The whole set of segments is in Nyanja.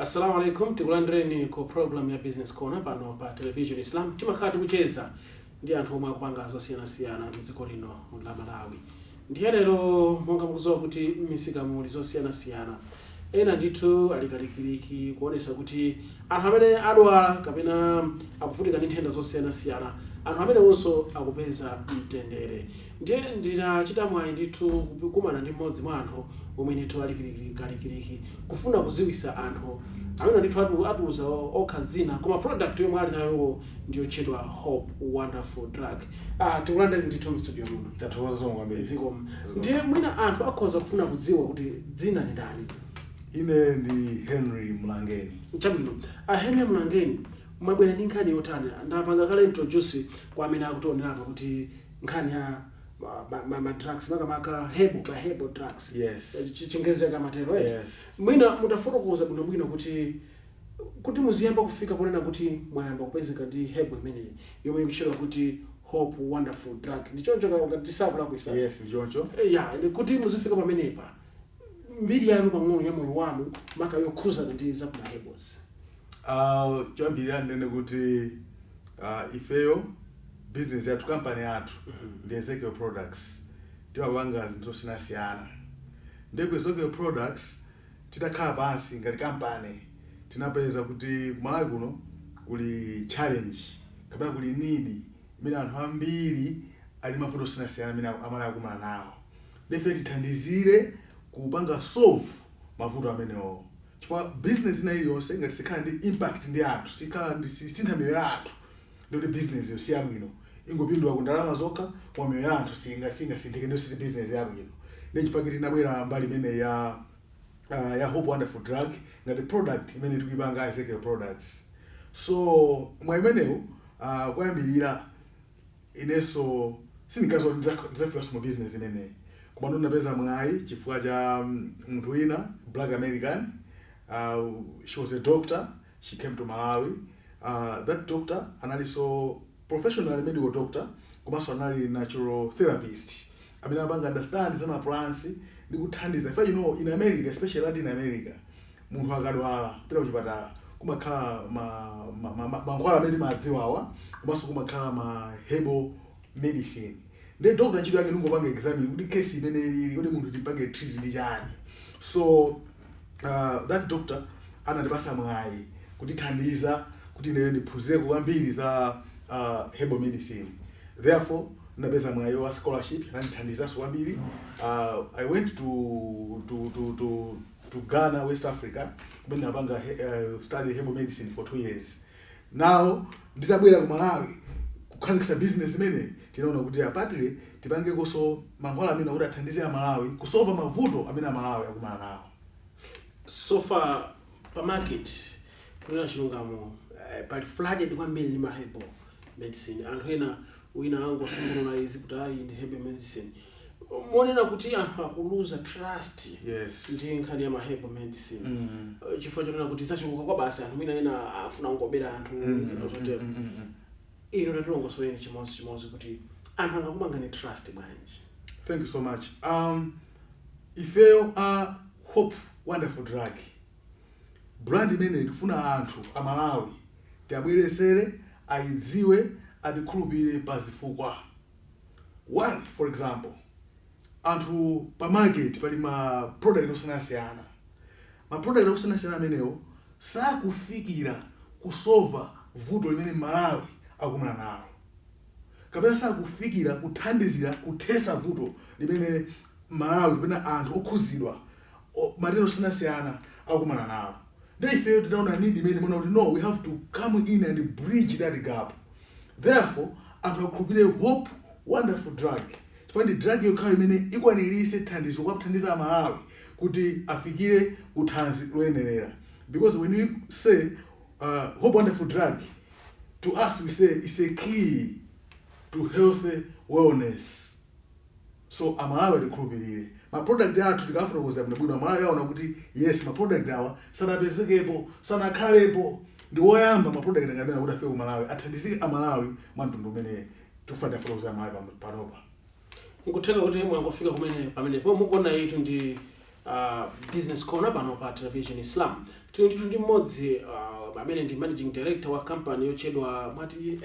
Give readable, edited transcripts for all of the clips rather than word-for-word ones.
Assalamu alaikum, tikulandireni ku program ya Business Corner pano pa Television Islam. Timakhala tikucheza ndi anthu omwe akupanga zosiyana-siyana m'dziko lino la Malawi. Ndiye lero monga mukudziwa kuti misika muli zosiyana-siyana. Ena ndithu alikalikiliki kuonesa kuti anthu amene adwala kapena akuvutika ndi nthenda zosiyana-siyana, anthu amene onso akupeza mtendere. Ndiye ndinachita mwayi ndithu kukumana ndi mmodzi mwa anthu omwe ndithu alikiliki kufuna kuziwisa anthu amene ndithu atiuza okha zina koma product yomwe ali nayo ndiyo yotchedwa Hope Wonderful Drug. Tikulandeni ndithu mstudio muno. Tathokoza kwambiri. Zikomo. Ndiye mwina anthu akhoza kufuna kudziwa kuti dzina ni ndani. Ine ndi Henry Mlangeni. Chabwino. Henry Mlangeni, mwabwera ndi nkhani yotani? Ndapanga kale introduce kwa amene akutionerapo kuti nkhani ya drugs makamaka herbal drugs. Yes. Chingezi kama matero, right? Yes. Mwina mutafotokoza bwino kuti muziyamba kufika ponena kuti mwayamba kupezeka ndi herbal imene yomwe ikutchedwa kuti Hope Wonderful Drug. Ndichoncho ngatisapo lakuisa. Yes, ndichoncho. Kuti muzifika pamenepa. Mbiri yanu pang'ono ya moyo wanu maka yokhuzana ndi zakuma herbals. Choyambirira ndene kuti ifeyo business yathu company yathu ndi Ezekiel Products. Timapanga zinthu zosiyana-siyana. Ndipo Ezekiel Products titakhala pansi ngati company tinapeza kuti kumalawi kuno kuli challenge kapena kuli need imene anthu ambiri ali mavuto osiyana-siyana amene amalawi akumana nawo. Ndipo tithandizire kupanga solve mavuto amenewo. Chifukwa business ina iliyonse ngati sikhala ndi impact ndi anthu, sikhala ndi sintha miyoyo ya anthu, ndi business yosiya bwino. Ingopindula ku ndalama zokha kwa miyoyo ya anthu singasinthike ndi business ya bwino. Ndi chifukwa tinabwera mbali imene ya Hope Wonderful Drug ngati product imene tikuyipanga Ezekiel Products. So mwa imeneyo kuyambirira inenso sindikazo ndizafika mu business imeneyi. Koma ndinapeza mwayi chifukwa cha munthu wina Black American. She was a doctor. She came to Malawi. That doctor analiso professional medical doctor, komanso anali natural therapist. Amene amapanga understand zama plants ndi kuthandiza. If you know in America, especially Latin America, munthu akadwala pita kuchipatala kumakhala mankhwala amene madziwawa, komanso kumakhala ma herbal medicine. The doctor ntchito yake ndingopanga examine kuti case imene ili kuti munthu tipange treat ndi chani. So that doctor anatipasa mwayi kutithandiza kuti ine ndiphunzire kwambiri za herbal medicine. Therefore ndapeza mwayi wa scholarship anandithandiza kwambiri. I went to Ghana, West Africa, kumene ndapanga study herbal medicine for 2 years. Now nditabwera ku Malawi kukhazikitsa business imene tinaona kuti apatire tipange koso mankhwala amene kuti athandize Malawi kusolva mavuto amene Malawi akumana nawo. So far pa market kuna chilungamo pali flooded kwambiri ndi herbal medicine. Anthu ena wina angosungulula izi kuti ayi ndi herbal medicine. Monena kuti anthu akuluza trust. Yes. Ndi nkhani ya herbal medicine. Chifukwa chonena kuti zachuka kwa basi anthu mwina ena afuna ngobera anthu zotero. Ino tatilongosoleni chimodzi kuti anthu angakumanga ni trust bwanji. Thank you so much. Ifeyo Hope Wonderful Drug. Brand imene tikufuna anthu amalawi tiabweresere aidziwe adikhulupirire pazifukwa. One, for example, anthu pa market pali ma product osiyana-siyana. Ma product osiyana-siyana amenewo sakufikira kusolva vuto limene Malawi akumana nalo. Kapena sakufikira kuthandizira kuthesa vuto limene Malawi kapena anthu okhuzidwa matero osiyana-siyana akumana nalo. They failed to down a need imene mona kuti no, we have to come in and bridge that gap. Therefore, anthu akhulupirire Hope Wonderful Drug. Chifukwa drug yokhayo imene ikwanirise thandizo kwa kuthandiza Malawi kuti afikire kuthanzi loyenerera. Because when we say Hope Wonderful Drug, to us we say it's a key to healthy wellness. So Malawi ndikhulupirire. Ma product athu tikafuna kuza bwino Malawi yaona kuti yes, ma product awa sanapezekepo, sanakhalepo. Ndi woyamba ma product ngabena kuti afike ku Malawi athandizike Malawi mwantundu umene tikufuna kuza Malawi panopa. Ngikutheka kuti mwangofika kumene pamene po mukuona yitu ndi business corner pano pa television Islam. Tuli ndi mmodzi amene ndi managing director wa company yochedwa mwati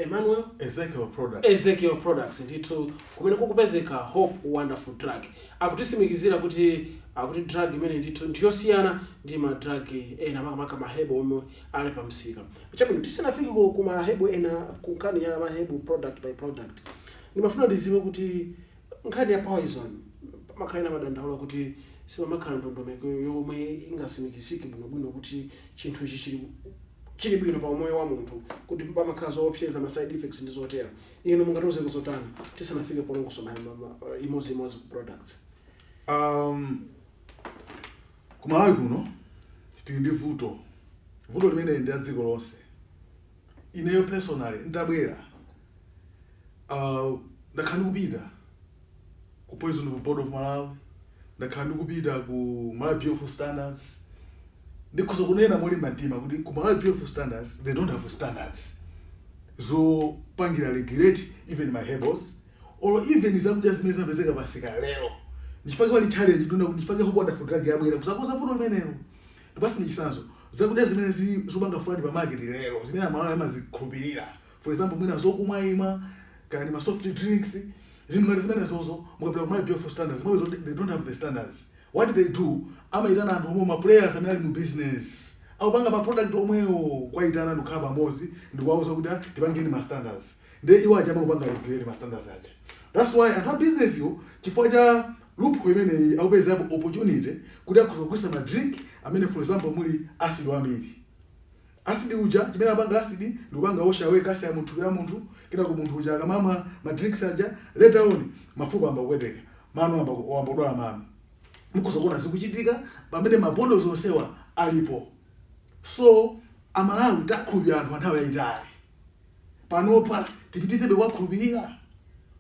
Ezekiel Products ndithu kumene kukupezeka Hope Wonderful Drug. Akutisimikizira kuti drug imene ndithu ndiyosiyana ndi ma drug ena makamaka mahebo omwe ali pa msika. Chabwino tisanafike ku mahebo ena kunkhani ya mahebo product by product. Ndimafuna ndiziwe kuti nkhani ya poison makhaina madandaula kuti sipamakhala ndondomeko yomwe ingasimikizike bwinobwino kuti chinthu ichi chili bwino pa moyo wa munthu kuti pamakhala zoopseza ma side effects ndi zotera. Ino mungatoze kuzotani tisanafike polongoso imodzi ku products. Kumalawi kuno tili ndi vuto limene ndi dziko lonse. Ineyo personally ndabwera ndakhala kupita ku Poison Board of Malawi, ndakhala kupita ku Malawi Bureau of Standards. Ndikhoza kunena moli matima kuti ku Malawi Bureau of Standards they don't have standards zo pangira regulate even my herbals or even zakudya zimene zimapezeka pasika lero. Ndifake wali challenge nduna kuti ndifake Hope Wonderful Drug yabwera kusakoza vuto limenelo. Ndipasi ndi chisanzo zakudya zimene zopanga fulani pa market lero zimene Malawi amazikhulupirira. For example mwina zokumwa ima kani ma soft drinks zimene zozo mukapita ku Malawi Bureau of Standards they don't have the standards. What they do amaitana anthu omwe ma players amene ali mu business akupanga ma product omwewo kwaitana ndikhala pamodzi ndikuwauza kuti tipangeni ma standards nde iwo aja amakupanga regulate ma standards aja. That's why anthu a business yo chifukwa cha loophole imeneyi akupeza opportunity kuti akhoza kugwisa ma drink amene for example muli acid wambiri. Acid uja chimene apanga acid ndikupanga washa away kasi ya munthu kena ku munthu uja akamamwa ma drinks aja later on mafupa amba kupweteka mano amba kudwala mano. Mukhoza kuona zikuchitika pamene mabondo zonsewa alipo. So Amalawi takhulupirira anthu nthawi yayitali. Panopa tipitizebe kwakhulupirira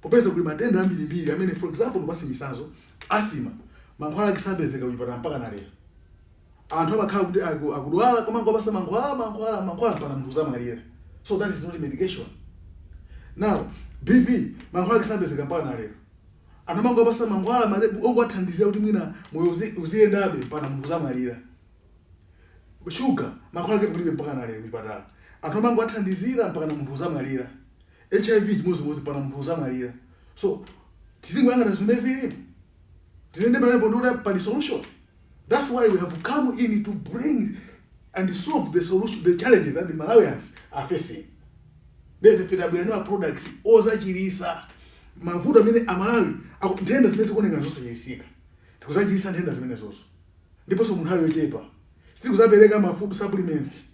popeza kuli matenda ambirimbiri amene for example ndipasi chisanzo asima mankhwala akisapezeka kuchipatala mpaka na lero. Anthu amakhala kuti akudwala koma ngopasa mankhwala pana munthu zamalira. So that is not medication. Now BP mankhwala akisapezeka mpaka na lero. Anamango basa mankhwala malebu ongwathandizira kuti mwina moyo uziyendabe pana munthu zamalira. Sugar mankhwala ke kulibe mpaka na lero kuchipatala. Anthu amango athandizira mpaka na munthu zamalira. HIV chimodzimodzi pana munthu zamalira. So tizingwanga zimene zilipo. Tinende pamene pondoda pa solution. That's why we have come in to bring and solve the solution, the challenges that the Malawians are facing. Then the PWN products ozachirisa mavuto amene Amalawi akutenda zimene zikuoneka zosachiritsika. Tikuzachirisa ntenda zimene zozo. Ndiponso munthu ayo chepa. Sikuzapereka ma food supplements.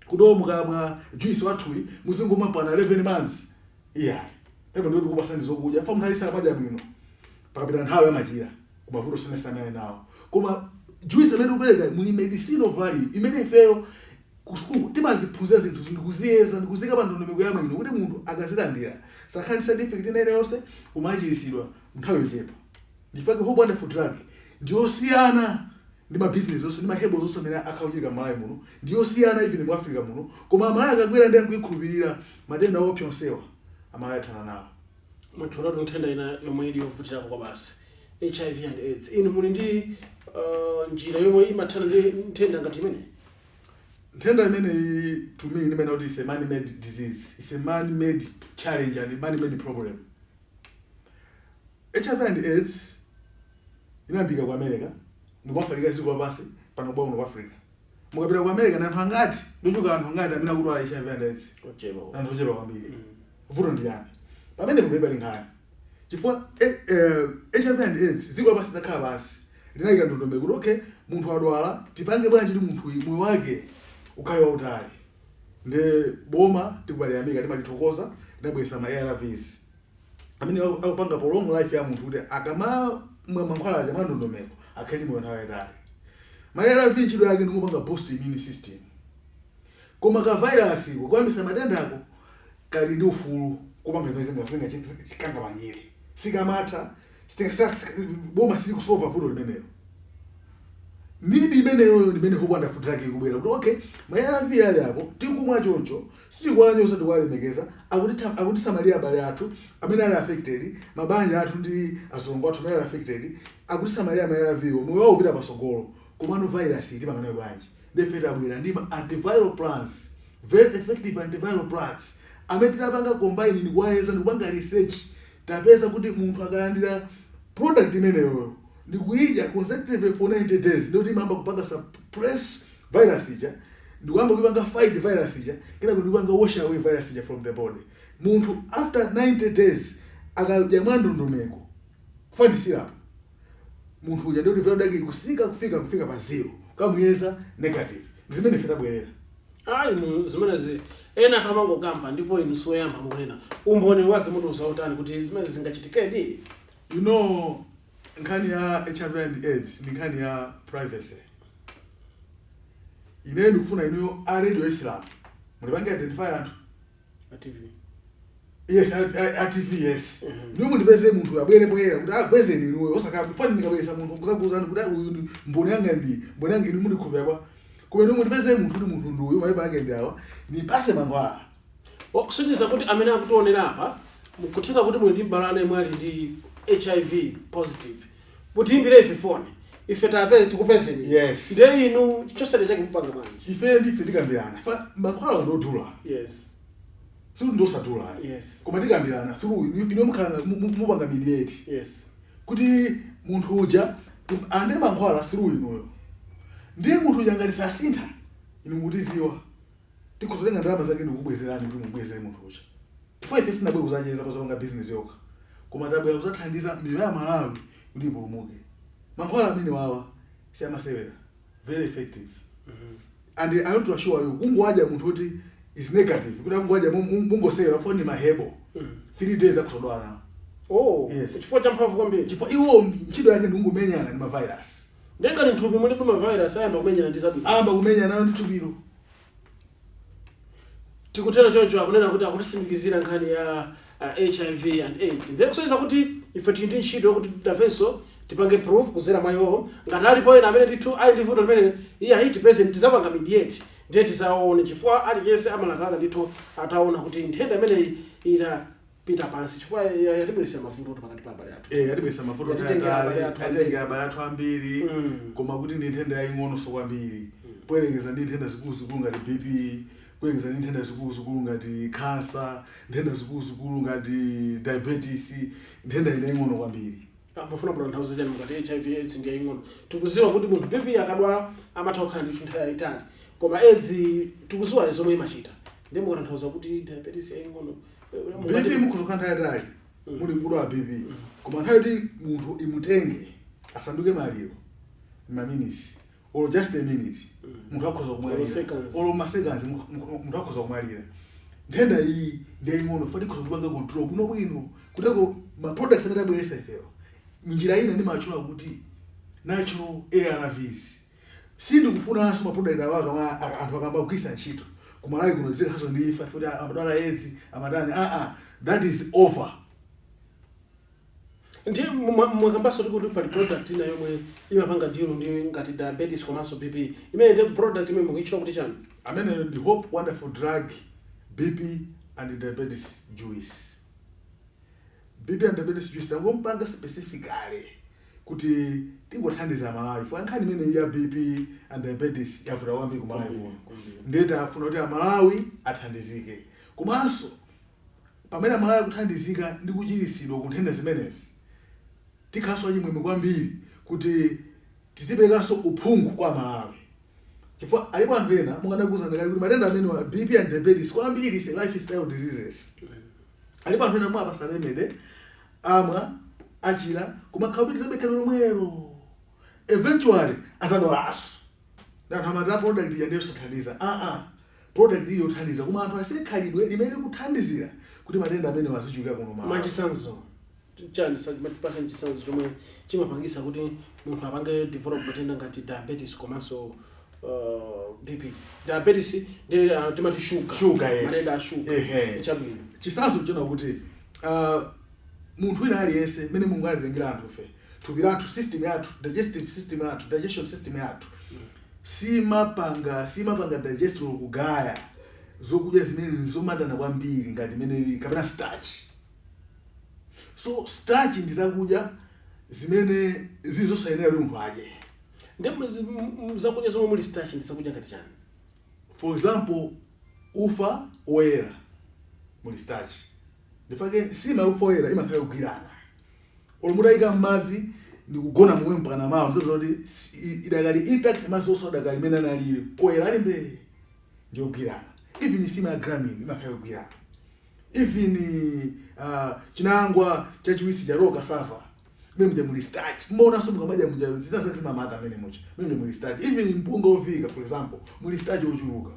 Kudomuka mwa juice wathui muzingoma pana 11 months. Yeah. Ndipo ndio tikupasa ndizokudya. Fa munthu alisala paja bwino. Pakapita nthawi yamachira. Kumavuto sinesana nawo. Koma juice amene ukupereka muli medicinal value imene ifeyo kusuku timaziphunzira zinthu ndikuziyeza ndikuzika pa ndondomeko yamwe ino kuti munthu akazilandira sakhani side effect ina yonse kumachirisidwa nthawi yochepa. Ndifake Hope Wonderful Drug ndiyosiyana ndi ma business onse ndi ma herbals onse amene akauchika Malawi muno ndiyosiyana even mu Africa muno koma Malawi akabwera ndi kuyikhulupirira matenda opsa onsewa Malawi athana nawo. Mathulo nthenda ina yomwe ili yovutira kwa basi HIV and AIDS. Inu muli ndi njira yomwe imathana ndi nthenda ngati imene? Nthenda imene to me imene kuti is a man-made disease. It's a man-made challenge and a man-made problem. HIV and AIDS inambika ku America, ndikumafanika ziko basi pano bwa mu Africa. Mukapita ku America na anthu ndochuka anthu angati amene akudwala HIV and AIDS. Ochepa. Anthu ochepa kwambiri. Vuto ndi yani? Pamene kubeba linkhani. Chifukwa HIV and AIDS ziko basi nakhala basi. Linayika ndondomeko kuti okay munthu adwala tipange bwanji kuti munthu moyo wake ukhale wautali. Nde boma tikubali America timalithokoza ndabwesa ma ARVs. Amene akupanga prolong life ya munthu kuti akama mankhwala aja ndondomeko akhale moyo wautali. Ma ARV chidwe yake ndikupanga boost immune system. Koma ka virus kuyambisa matenda ako kali ndi ufulu kupanga imezenga chikanga manyire. Sikamata boma sili kusolva vuto limenelo. need imeneyo ndimene hope and food truck ikubwera kuti okay ARV ali apo tikumwa choncho sitikwanyosa tikuwalemekeza akuti samalia abale athu amene ali affected mabanja athu ndi azongo athu amene ali affected akuti samalia ARV moyo wawo upita pasogolo komano virus timanganayo bwanji ndefeta abwera ndi antiviral plants very effective antiviral plants amene tinapanga combine ni kwayeza ndikupanga research tapeza kuti munthu akalandira product imeneyo ndikuidya consecutive for 90 days ndio timamba kupanga suppress virus ija ndikuyamba kupanga fight virus ija kena kupanga wash away virus ija from the body munthu after 90 days akadya ndondomeko kufandisira munthu uja ndio develop dagi kufika pa zero kamuyeza negative zimene fita bwerera zimene ena kamango kamba ndipo inu soyamba mukunena umboni wake munthu usautani kuti zimene zingachitikedi you know nkhani ya HIV and AIDS ni nkhani ya privacy ine ndikufuna inu a radio Islam mulipange identify anthu a TV yes a TV yes niyo mundipeze munthu abwere bwera kuti abweze ninuyo osakafani nikabweza munthu kuzakuzana kuti uyu mboni yanga inu mundikhupya kwa kube niyo mundipeze munthu kuti munthu nduyo mayipange ndiawa nipase mangwala kusonyeza kuti amene akutionera apa mukutheka kuti muli ndi mbalana mwali ndi HIV positive mutimbire ife phone ife tapeze tikupezeni yes ndiye inu chosale chake kupanga manje ife ndife tikambirana fa mankhwala ndodula yes siku ndosadula yes koma tikambirana through ino mukhala mupanga mediate yes kuti munthu uja ande mankhwala through inoyo ndiye munthu uja ngati sasintha inu mutiziwa tikuzolenga ndalama zake ndikubwezerani kuti mubwezere munthu uja chifukwa ife sinabwe kuzanyeza kuzopanga business yokha koma tabwera kuzathandiza miyoyo ya Malawi kuti ipulumuke mankhwala amene wawa siyamasewera very effective and I want to assure you kungowaja munthu kuti is negative kuti kungowaja mungosewera foni mahebo 3 days akusodwana yes chifukwa cha mphamvu kwambiri chifukwa iwo ntchito yake ndingomenyana ndi mavirus ndeka ni nthupi mulipo mavirus ayamba kumenyana ndi zabwino amba kumenyana nayo ndi thupilo tikutera choncho akunena kuti akutisimikizira nkhani ya HIV and AIDS ndiye kusonyeza kuti ife tili ndi ntchito kuti dafenso tipange proof kuzera mwayo ngati alipo ena amene ndithu ali ndi vuto limene iye aiti present tizapanga mediate ndiye tisaone chifukwa aliyense amalakala ndithu ataona kuti nthenda imene pita pansi chifukwa yatibweresa mavuto pakati pa abale athu yatibweresa mavuto atenga abale athu ambiri koma kuti ndi nthenda yaying'ono so kwambiri poyerekeza ndi nthenda zikulu ngati BP kuyenza ndi nthenda zikulu ngati cancer nthenda zikulu ngati diabetes nthenda ine ing'ono kwambiri amafuna kutanthauza chani ngati HIV AIDS ndiye ing'ono tikuziwa kuti munthu BP akadwala amatha ndi nthawi yayitali koma AIDS tikuziwa zomwe imachita ndiye mukutanthauza kuti diabetes ya ing'ono BP mukhozoka nthawi yayitali muli kudwala BP koma nthawi kuti munthu imutenge asanduke maliro maminutes or just a minute munthu akhoza kumwalira or maseconds munthu akhoza kumwalira nthenda iyi ndiye ing'ono fati ikhoza kupanga control kuno bwino kuteko ma products amene abweresa ifewo njira ina ndi machula kuti natural ARVs sindikufunanso ma product awa kama anthu akamba kugwisa ntchito kumalawi kuno zikhaso ndi ifa futhi amadwala AIDS amadani that is over ndiye mwakambaso kuti pali product ina yomwe imapanga deal ndi ngati diabetes komanso BP imene ndi product imene mukuichita kuti chani amene ndi Hope Wonderful Drug BP and diabetes juice BP and diabetes juice tangompanga specifically kuti tingothandiza Malawi for nkhani imene ya BP and diabetes yavuta kwambiri ku Malawi kuno ndiye tafuna kuti Malawi athandizike komanso pamene Malawi kuthandizika ndi kuchiritsidwa ku nthenda zimenezi tikhaso chimwemwe kwambiri kuti tizipekanso uphungu kwa Malawi chifukwa alipo anthu ena munganakuza ndakali kuti matenda amene wa BP and diabetes kwambiri is lifestyle diseases alipo anthu ena mwa pasalemede amwa achira kumakhala kuti zabekhala lomwero eventually azadwalaso ndanthu amata product ya ndiyo sathandiza product iyo thandiza kuma anthu asekhalidwe limene kuthandizira kuti matenda amene wazichukira kuno Malawi machisanzo chani sajipasa chisanzo chomwe chimapangisa kuti munthu apange develop matenda ngati diabetes komanso BP diabetes ndi timati sugar yes matenda sugar chabwino chisanzo chona kuti munthu wina aliyense mene Mulungu alitengera anthu fe thupi lathu system yathu digestive system yathu digestion system yathu simapanga digestible kugaya zokudya zimene zomadana kwambiri ngati imene kapena starch. So starch ndi zakudya zimene zizosayenera kuti munthu adye. Ndipo zakudya zomwe muli starch ndi zakudya ngati chani? For example, ufa oyera muli starch. Ndifake sima ufa oyera imakhala kugwirana. Olumutayika m'madzi ndi kugona momwe mpaka mawa mzoto kuti idakali intact mazoso dakali imene analili oyera ali mbe ndi kugwirana. Even sima ya Grammy imakhala kugwirana. Even chinangwa chachiwisi cha roka safa mimi muli starch. Mbona so mukamadya mja zisasema mata amene mucha. Mimi muli starch. Even mpunga ovika for example muli starch ochuluka.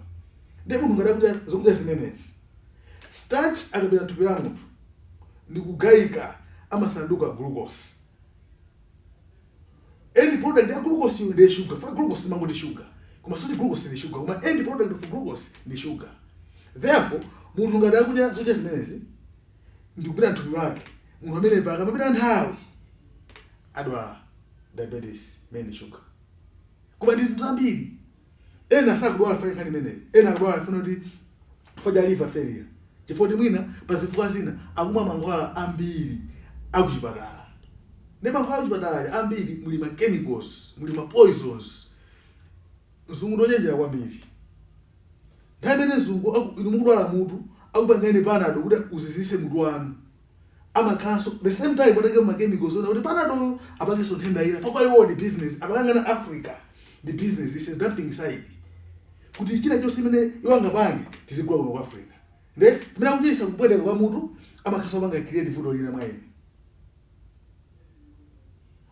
Ndipo munthu ngadakuja zokudya zimenezi. Starch akapita thupi la munthu ndi kugayika amasanduka glucose. End product ya glucose ndi sugar. For glucose mango ndi sugar. Koma soti glucose ndi sugar. Koma end product of glucose ndi sugar. Therefore, munthu ngadakuja zokudya zimenezi ndi kupita thupi lake. Munthu amene paka mapita nthawi adwala diabetes mene sugar. Koma ndi zinthu zambiri. Ena sakudwala fanya kani mene. Ena akudwala funa kuti foja liver failure. Chifukwa mwina pazifukwa zina akumwa mankhwala ambiri akuchipatala. Ne mankhwala akuchipatala ambiri muli ma chemicals, muli ma poisons. Zungu ndochenjera kwambiri. Ndamene zungu inu mukudwala mutu akupangani panado kuti uzizise mutu wanu. Amakhaso the same time patake ma chemicals ona kuti panado apangeso nthenda ina. Pakwa iwo ndi business apangana Africa. The business is a dumping side. Kuti china chose imene iwanga pange tizigula kuno ku Africa. Nde mina kujisa kubwedeka kwa mutu amakhaso panga create food olina mwaini.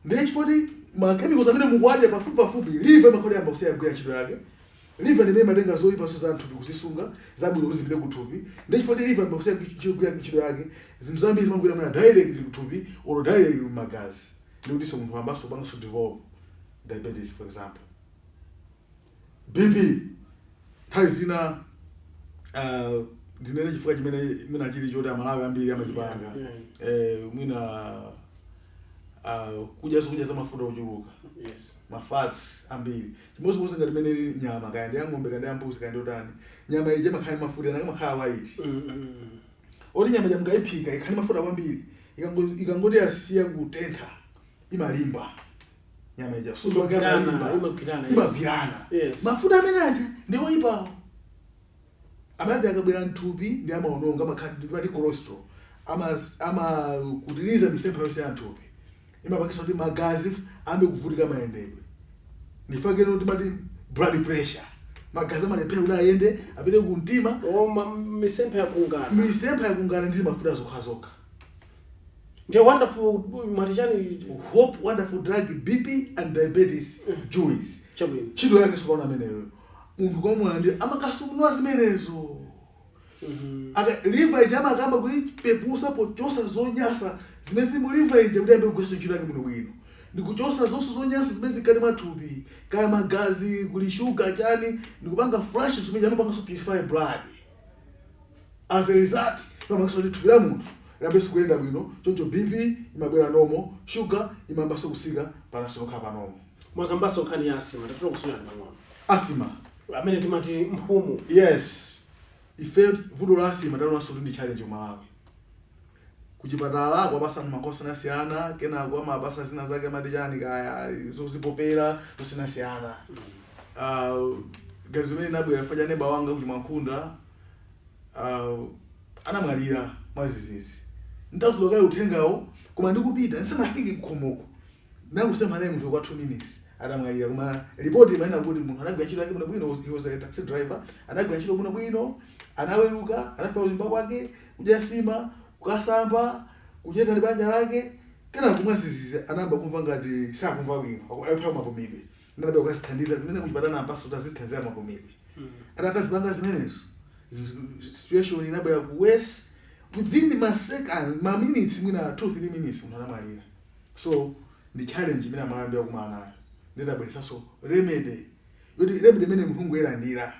Nde chifoti ma chemicals amene mukwadya pafupi liver makhole amba kusaya kugwira ntchito yake. Liver ndi matenga zoyipa so za nthupi kuzisunga zabwino kuzipita kuthupi. Nde chifoti liver amba kusaya kugwira ntchito yake zinthu zambiri zimagwira mwana direct kuthupi or direct kumagazi. Ndi kuti so munthu ambaso bangaso develop diabetes for example. BP nthawi zina ndinene chifukwa chimene mwina chili choti amalawi ambiri amachipanga mwina kudya zokudya za mafuta ochuluka. Yes. Ma fats ambiri chimodzimodzi ngati imene nyama kaya ndi ng'ombe kaya ndi mbuzi kaya ndi utani nyama ije makhala mafuta yana makhala white. Oti nyama ja mkayiphika ikhali mafuta kwambiri ikangoti asiya kutentha imalimba. Nyama ija so imagwirana. Yes. Mafuta amene aja ndi oyipawo. Amadi akabwera nthupi ndi amaononga amakhadi ndi cholesterol. Ama kutiliza misempha yonse ya nthupi. Imapakisa kuti magazi ambe kuvutika mayendedwe. Ndifake kuti mati blood pressure. Magazi amalepera kuti ayende apite ku mtima. Misempha yakungana. Misempha yakungana ndi mafuta zokha. The wonderful Marichani Hope wonderful drug BP and diabetes juice. Chabwino. Chito yake sokona ameneyo. Munthu komwe ndi amakasumunwa zimenezo. Aka liver ija amakamba kuipepusa pochosa zonyasa zimene mu liver ija kuti ambe kugwesa chito yake bwino. Ndikuchosa zonse zonyasa zimene zikali mathupi, kaya magazi, kuli sugar chani, ndikupanga flush zimene amapanga so purify blood. As a result, pamakso kuti thupi la munthu labeso kuyenda bwino, choncho BP imabwera normal, sugar imambaso kusika panasoka pa normal. Mwakambaso khani ya asima, ndakula kusula ndi mang'ono. Asima. Amene timati mphumu. Yes. Ife vuto la asima ndalonso ndi challenge Malawi. Kuchipatala kwabasa makosa nasiyana, kenako amabasa zina zake madijani kaya zozipopera zosinasiyana. Gazimene nabwera faja neba wanga kuti Mwankunda anamwalira mwazizizi. Ndazoloka uthengawo koma ndikupita ndisanafike kukhomoko. Nangu naye munthu kwa 2 minutes adamwalira koma report imanena kuti munthu anagwira ntchito yake bwino, he was a taxi driver, anagwira ntchito bwino, anaweruka, anafika kunyumba kwake, kudya sima, kukasamba, kucheza ndi banja lake, kenako kumwazizizi anamba kumva ngati sakumva bwino, akupha mapomidwe. Ndinabe ukasithandiza kumene kuchipatana ampaso tazithandiza mapomidwe. Atakazipanga zimenezo. Situation inabwera kuwesi within ma minutes mwina 2-3 minutes munthu anamwalira. So the challenge imene amalambe akumana nayo ndidabweresanso remedy yoti remedy imene munthu ngoyerandira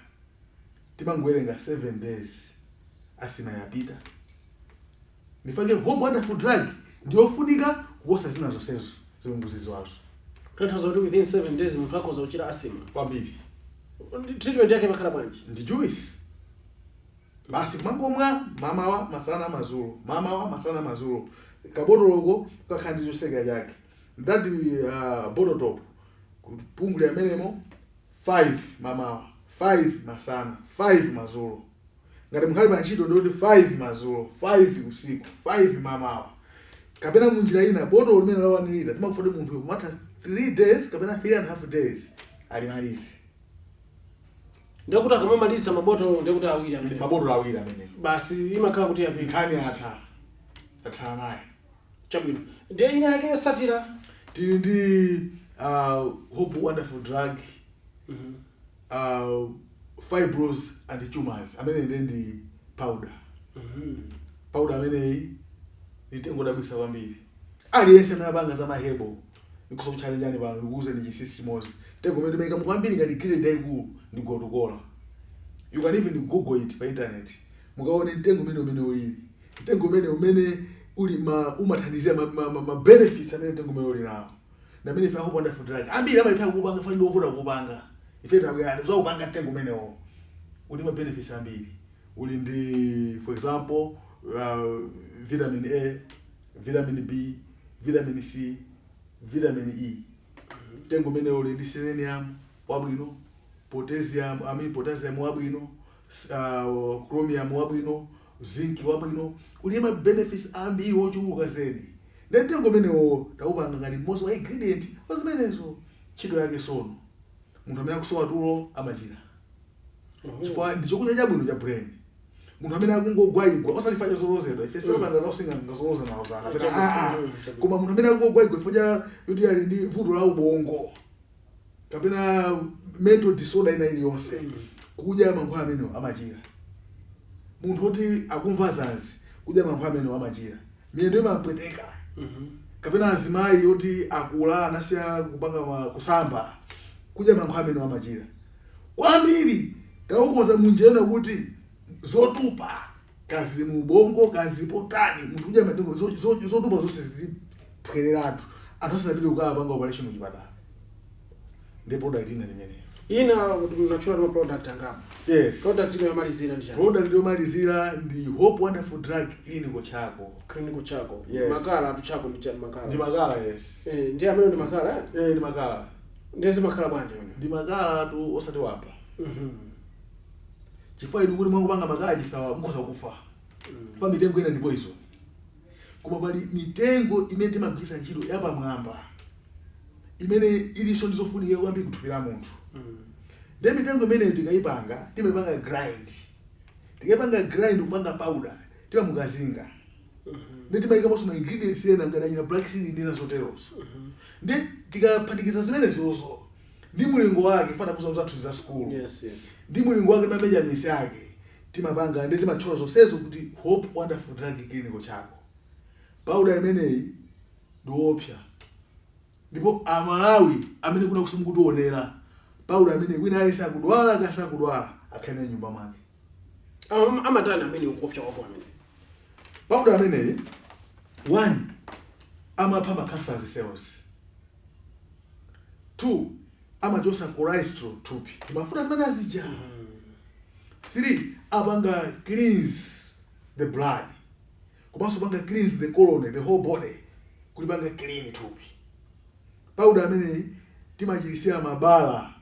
timangoyerenga 7 days asima yapita. Ndifake hope wonderful drug ndiyofunika kuposa zina zonsezo zilunguzizo wazo. Tunataka kuti within 7 days munthu akhoza kuchira asima. Kwambiri. Treatment yake makhala bwanji? Ndi juice. Basi kumangomwa mamawa masana mazulu. Mamawa masana mazulu. Kabotoloko kakhandizo seka yake. That bottle top. Kupungula menemo 5 mamawa, 5 masana, 5 mazulu. Ngati mkhali panchito ndoti 5 mazulu, 5 usiku, 5 mamawa. Kapena munjira ina bottle limene la 1 liter timakufode munthu kumata 3 days kapena 3.5 days alimalize. Ndikuti akamamaliza maboto ndikuti awiri amene. Maboto awiri amene. Basi imakhala kuti yapita. Nkhani atha naye. Chabwino. Ndiye ina yake yosatira. Tili ndi Hope Wonderful Drug. Fibros and tumors. Amene ndi powder. Powder amene itengo dabisa kwambiri. Aliyense anabanga za mahebo. Nikusokuchallenge ani bana ukuze ndi chisisi chimozi. Tengo mede meka mkwambiri ngati kile dai ku ndi gotokola. You can even Google it pa internet. Mukaone ntengo mene ulili. Ntengo mene uli umathandizia ma benefits amene ntengo mene uli nawo. Na mene fa Hope Wonderful Drug. Ambiri amaipa kupanga fa ndo ovuta kupanga. Ife tabwera zo kupanga ntengo mene o. Uli ma benefits ambiri. Uli ndi for example vitamin A, vitamin B, vitamin C, vitamin E. Tengo mene uli ndi selenium wabwino, potassium wabwino, chromium wabwino, zinc wabwino. Uli ma benefits ambiri ochuluka zedi. Tengo mene o taupanga ngati most wa ingredient ozimenezo chido yake sono. Munthu amene akusowa tulo amachira. Chifukwa ndi chokudya chabwino cha brain. Munthu amene akungogwayigwa osalifayo zolozedwa ife sepanga zosinga ngazoloza nawo zana. Koma munthu amene akungogwayigwa ifoja yoti ali ndi vuto la ubongo. Kapena mental disorder ina iliyonse. Kudya mankhwala amene amachira. Munthu oti akumva zanzi kudya mankhwala amene amachira. Miyendo imapweteka. Kapena azimayi yoti akula anasiya kupanga kusamba kudya mankhwala amene amachira. Kwambiri kaukoza munjena kuti zotupa kazi mu bongo kazi potani munthu kudya matengo zotupa zonse ziphereratu anthu asanapite kukapanga operation muchipatala. Ndi product ina limene. Ina tunachula ma product angapo. Yes. Product ile yomalizira ndi chani? Product yomalizira ndi Hope Wonderful Drug clinical chako. Clinical chako. Yes. Makala tuchako ndi chani makala? Ndi makala yes. Ndi amene ndi makala? Ndi makala. Ndezi makala bwanje wene? Ndi makala tu osati wapa. Chifukwa inu kuti mwangopanga makala chisawa mukhoza kufa. Pa mitengo ina ndi poison. Koma pali mitengo imene timagwisa ntchito yapamwamba. Imene ilinso ndizofunika kwambiri kuthupira munthu. Ndi mitengo imene tikayipanga, timapanga grind. Tikapanga grind kupanga powder, timamukazinga. Ndi timayika maso ma ingredients ena ngati ina black seed ndi nazoteroso. Ndi tikaphatikiza zimene zozo. Ndi mulingo wake fana kuzo zathu za school. Yes. Ndi mulingo wake na measurements yake. Timapanga ndi timachola zonsezo kuti Hope Wonderful Drug clinical chako. Powder imeneyi ndiopsa. Ndipo amalawi amene kuna kusimukutionera powder amene kwina alisa kudwala kasa kudwala akhane nyumba mwake. Amatana amene ukopsa wako amene. Powder amene 1 amapha ma cancer cells. 2 amachosa cholesterol thupi. Zimafuta zimene azija. 3 apanga cleanse the blood. Komanso panga cleanse the colon, the whole body. Kulipanga clean thupi. Powder amene timachirisia mabala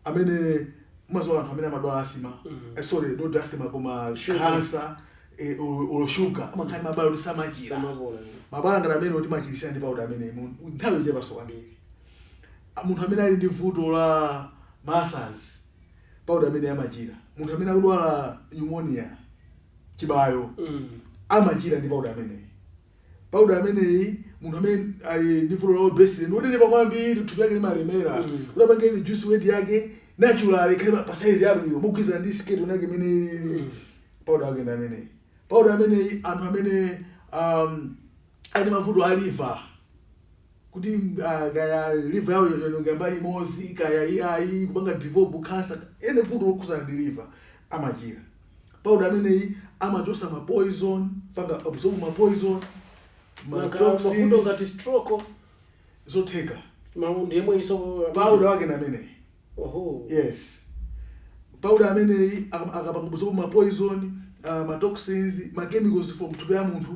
amene mazo anthu amene amadwala asima. Sorry, not asima koma cancer or sugar. Amakhali mabala ulisamachira. Mabala ngati amene timachirisia ndi powder amene nthawi yochepa so kwambiri. Munthu amene ali ndi vuto la masas powder amene amachira. Munthu amene akudwala pneumonia chibayo amachira ndi powder amene. Powder amene munthu amene ali ndi vuto la obesity ndionenepa kwambiri thupi lake limalemera. Unapange ni juice weight yake natural kaya pa size yabwino mugwiza ndi skate unake imene powder yake ndi amene. Powder amene anthu amene ali mavuto a liver kuti gaya liver yawo yononga mbali mozi kaya AI kupanga develop cancer ene vuto lokuzana ndi liver amachira. Powder amene amachosa ma poison panga absorb ma poison ma toxins mafundo ngati stroke zotheka ndiye mweso powder wake na amene. Oho. Yes. Powder amene akapangubuza ma poison, ma toxins, ma chemicals from thupi la munthu.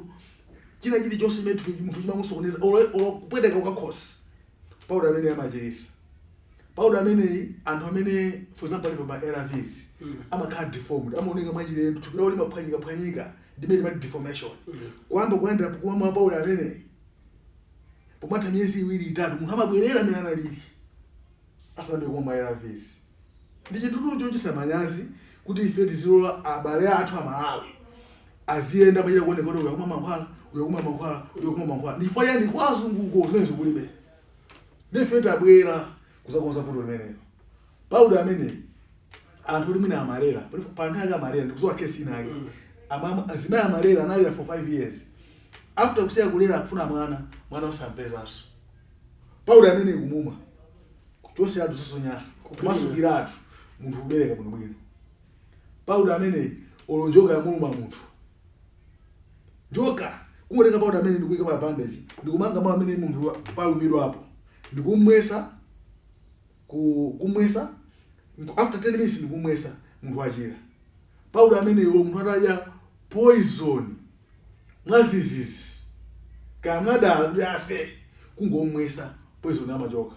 China chili chonse methu munthu chimamusokoneza kupweteka ukakhosi. Powder amene amachirisa. Powder amene anthu amene for example ali pa ARVs amakhala deformed, amaoneka mwachilendo, thupi lawo limaphwanyika, ndimene ma deformation. Kwamba kuenda kumwa powder amene pomata miyezi 2-3 munthu amabwerera amene analili. Asambe kumwa ARVs. Ndi chinthu chochititsa manyazi kuti ife tizilola abale athu amalawi aziyenda pachita kuoneka kuti uyakumwa mankhwala. Ndifo yani kwazunguko zimene zikulibe. Nefe tabwera kuzakonza fundo limenelo. Powder amene anthu limene amalera, panthawi amalera ndikuzowa case inake. Azimayi amalera analira for 5 years. After kusiya kulera akufuna mwana osampezanso. Powder amene ikumuma. Chose adu sosonyasa. Kumasukiratu munthu kubereka bwino. Powder amene olonjoka ya muluma munthu. Njoka kungotenga powder amene ndikuyika pa bandage, ndikumanga mwa amene munthu palumidwa hapo. Ndikumwesa kumwesa after 10 minutes ndikumwesa munthu achira. Powder amene munthu atadya poison mwazizizi kamada yafe kungomwesa poison amachoka.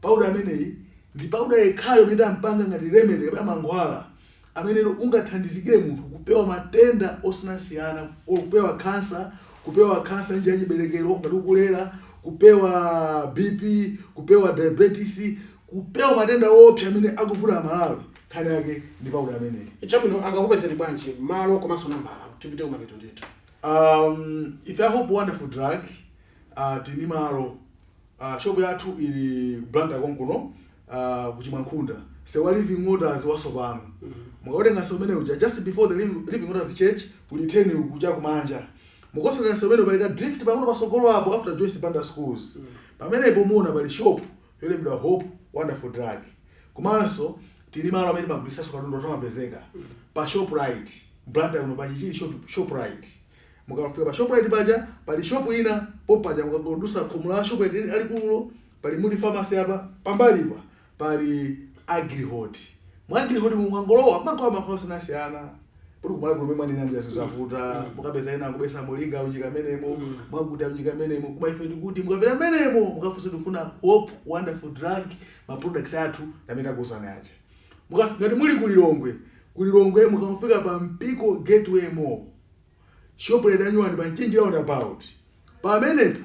Powder amene ndi powder ekhayo imene ampanga ngati remedy kapena mankhwala amene ungathandizike munthu kupewa matenda osiyanasiyana, kupewa cancer njira yachiberekero ngati ukulera, kupewa BP, kupewa diabetes, kupewa matenda opsa amene akuvuta Malawi. Khani yake ndi powder amene. Chabwino angakupezeni bwanji malo komanso nambala tipite kumapeto ndithu. If I hope wonderful drug tini malo shop yathu ili Blantyre konkuno kuchimwankhunda sewa living orders wasopano. Mukaotenga somene uja just before the living orders church kuli 10 kuja kumanja. Mukosana somene balika drift pang'ono pasogolo apo after Joyce Banda schools. Pamenepo muona bali shop yolembedwa Hope Wonderful Drug. Komanso tini malo amene magulisa katundu tomapezeka pa Shoprite Blantyre kuno pachichili Shoprite. Mukafika pa Shoprite paja pali shop ina popaja mukagodusa khomula Shoprite ali kuno pali Mudi Pharmacy apa pambalipa pali AgriHot. AgriHot mungangolowa makwa sanasiyana. Puri kumala kumema nina mjazo zafuta mukapeza ina kubesa molinga unjika menemo mwakuta unjika menemo kumaife kuti mukapera menemo mukafusa tufuna Hope Wonderful Drug ma products athu namena kusana acha. Mukafika ngati muli kulilongwe mukafika pa Mpiko Gateway Mall. Shop ya danyuani panchinji roundabout. Pamenepo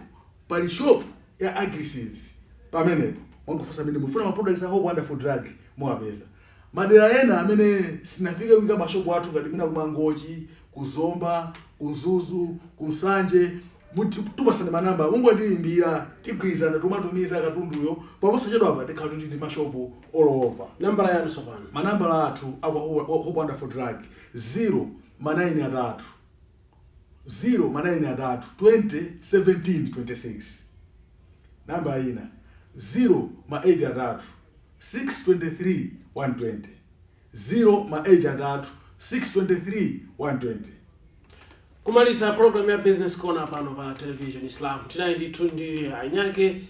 pali shop ya AgriSeeds. Pamenepo mwakufusa menemo mufuna ma products a Hope Wonderful Drug mwapeza. Madera ena amene sinafika kuika mashopu athu ngati mina kumangochi, kuzomba, kunzuzu, kunsanje, tupasane manamba, mungondiyimbira, tigwirizana tumatumiza katunduyo, pamosa chedo apa tikhala ndi mashopu all over. Nambala yanu sapano. Manambala athu akwa Hope Wonderful Drug 093 201726. Namba ina 083 623 120 083 623 120. Kumaliza program ya Business Corner pano pa Television Islam. Tinayi ndithu ndi anyake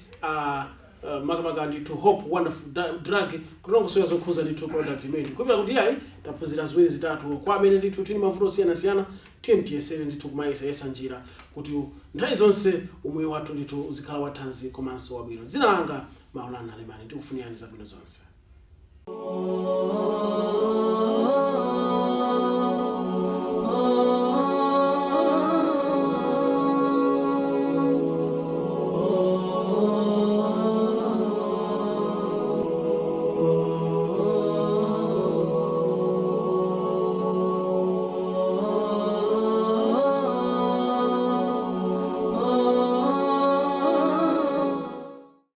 makamaka ndithu Hope Wonderful Drug kutongosoya zokhuza ndithu product imene. Kupita kuti yayi taphunzira ziwiri zitatu kwa amene ndithu tini mavuto siyana tiyesere ndithu kumayesa yesa njira kuti nthawi zonse umoyo wathu ndithu uzikhala wathanzi komanso wabwino. Dzina langa Maulana Alemani ndikufunirani zabwino zonse.